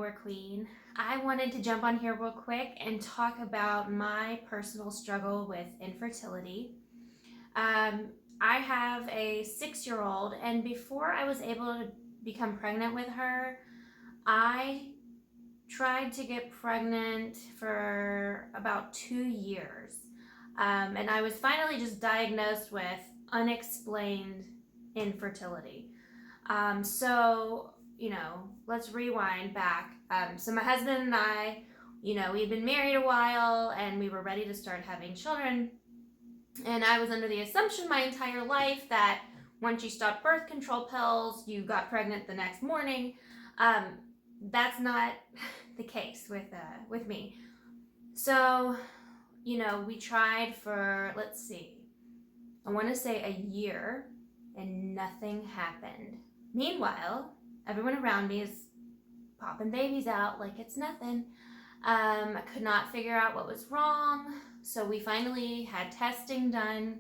Carnivore Queen. I wanted to jump on here real quick and talk about my personal struggle with infertility. I have a 6-year-old, and before I was able to become pregnant with her, I tried to get pregnant for about 2 years. And I was finally just diagnosed with unexplained infertility. Let's rewind back. So my husband and I, we'd been married a while and we were ready to start having children. And I was under the assumption my entire life that once you stopped birth control pills, you got pregnant the next morning. That's not the case with me. So, we tried for, let's see, I want to say a year, and nothing happened. Meanwhile, everyone around me is popping babies out like it's nothing. I could not figure out what was wrong, so we finally had testing done.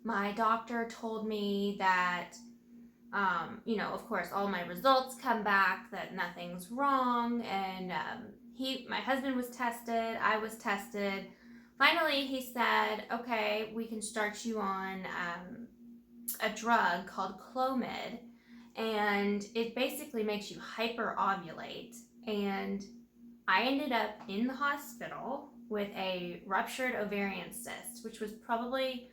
My doctor told me that, of course, all my results come back that nothing's wrong, and my husband was tested, I was tested. Finally, he said, okay, we can start you on a drug called Clomid, and it basically makes you hyperovulate. And I ended up in the hospital with a ruptured ovarian cyst, which was probably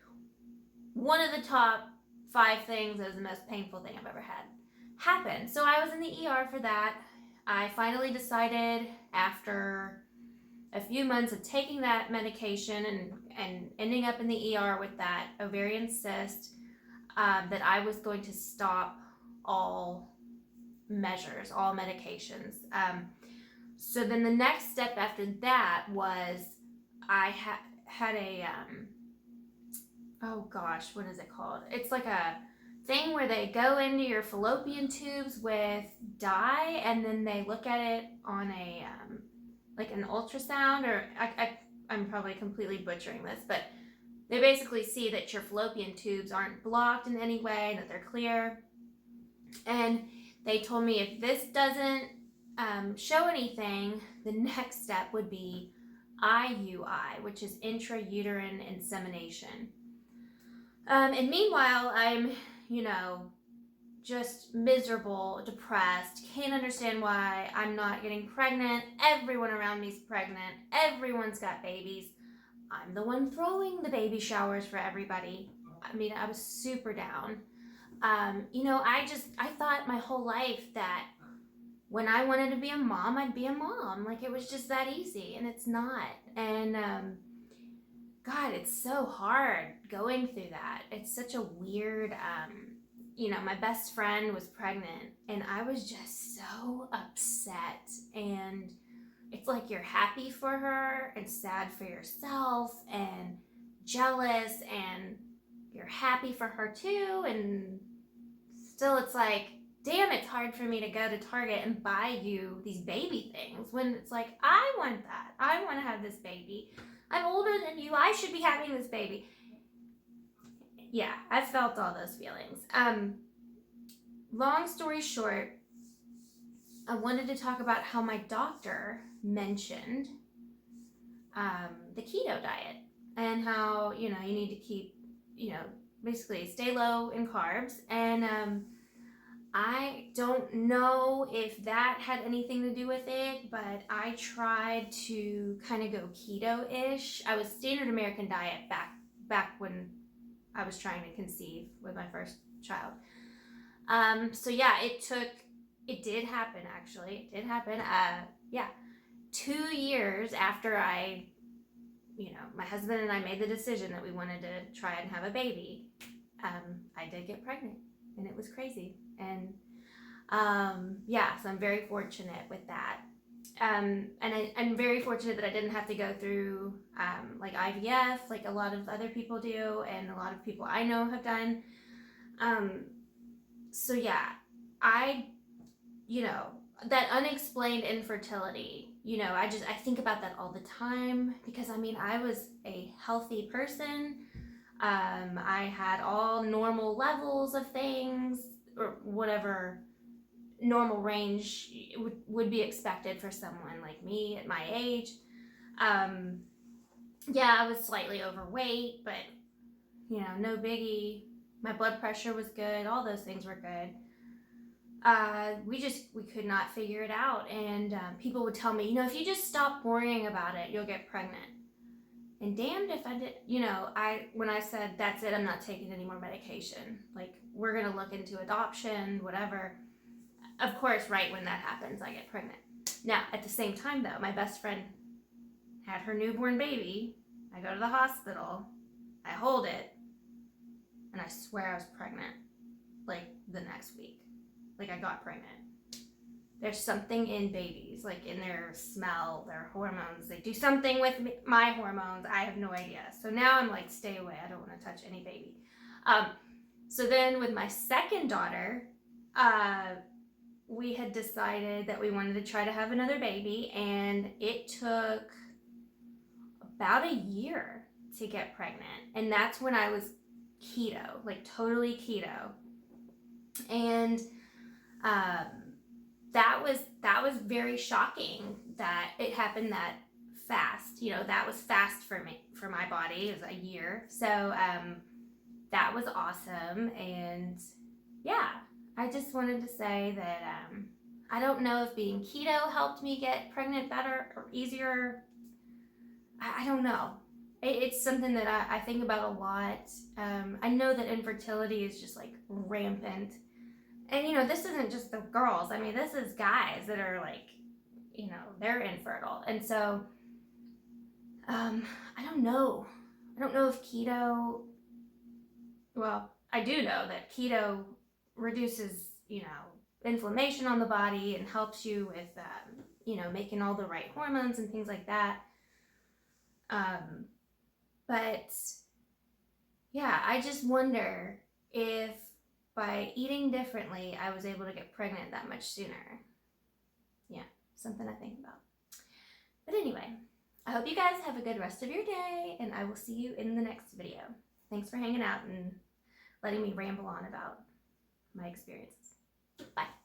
one of the top 5 things that was the most painful thing I've ever had happen. So I was in the ER for that. I finally decided after a few months of taking that medication and ending up in the ER with that ovarian cyst, that I was going to stop all measures, all medications. So then the next step after that was I had a, oh gosh, what is it called? It's like a thing where they go into your fallopian tubes with dye, and then they look at it on a, like an ultrasound, or I'm probably completely butchering this, but they basically see that your fallopian tubes aren't blocked in any way, that they're clear. And they told me if this doesn't show anything, the next step would be IUI, which is intrauterine insemination. And meanwhile, I'm, just miserable, depressed, can't understand why I'm not getting pregnant. Everyone around me's pregnant. Everyone's got babies. I'm the one throwing the baby showers for everybody. I mean, I was super down. I thought my whole life that when I wanted to be a mom, I'd be a mom. Like, it was just that easy, and it's not. And, God, it's so hard going through that. It's such a weird, my best friend was pregnant, and I was just so upset. And it's like you're happy for her and sad for yourself and jealous, and you're happy for her too. And still, it's like, damn, it's hard for me to go to Target and buy you these baby things when it's like, I want that. I want to have this baby. I'm older than you. I should be having this baby. Yeah, I felt all those feelings. Long story short, I wanted to talk about how my doctor mentioned the keto diet, and how, you need to keep, basically stay low in carbs. And I don't know if that had anything to do with it, but I tried to kind of go keto-ish. I was standard American diet back when I was trying to conceive with my first child. So yeah, it did happen, actually. It did happen. 2 years after my husband and I made the decision that we wanted to try and have a baby, I did get pregnant, and it was crazy. And so I'm very fortunate with that. And I'm very fortunate that I didn't have to go through like IVF, like a lot of other people do, and a lot of people I know have done. So yeah, that unexplained infertility, I think about that all the time, because I was a healthy person. I had all normal levels of things, or whatever normal range would be expected for someone like me at my age. Yeah, I was slightly overweight, but no biggie. My blood pressure was good. All those things were good. We could not figure it out. And people would tell me, if you just stop worrying about it, you'll get pregnant. And damned if I did, when I said, that's it, I'm not taking any more medication. Like, we're going to look into adoption, whatever. Of course, right when that happens, I get pregnant. Now, at the same time, though, my best friend had her newborn baby. I go to the hospital. I hold it. And I swear I was pregnant. Like, the next week. Like, I got pregnant. There's something in babies, like in their smell, their hormones. They do something with my hormones. I have no idea. So now I'm like, stay away. I don't want to touch any baby. So then with my second daughter, we had decided that we wanted to try to have another baby. And it took about a year to get pregnant. And that's when I was keto, like totally keto. And that was very shocking that it happened that fast. That was fast for me, for my body. It was a year. So that was awesome. And yeah, I just wanted to say that I don't know if being keto helped me get pregnant better or easier. I don't know. It's something that I think about a lot. I know that infertility is just like rampant. And, this isn't just the girls. I mean, this is guys that are like, they're infertile. And so, I don't know. I don't know if keto, well, I do know that keto reduces, inflammation on the body and helps you with, making all the right hormones and things like that. But yeah, I just wonder if by eating differently, I was able to get pregnant that much sooner. Yeah, something I think about. But anyway, I hope you guys have a good rest of your day, and I will see you in the next video. Thanks for hanging out and letting me ramble on about my experiences. Bye.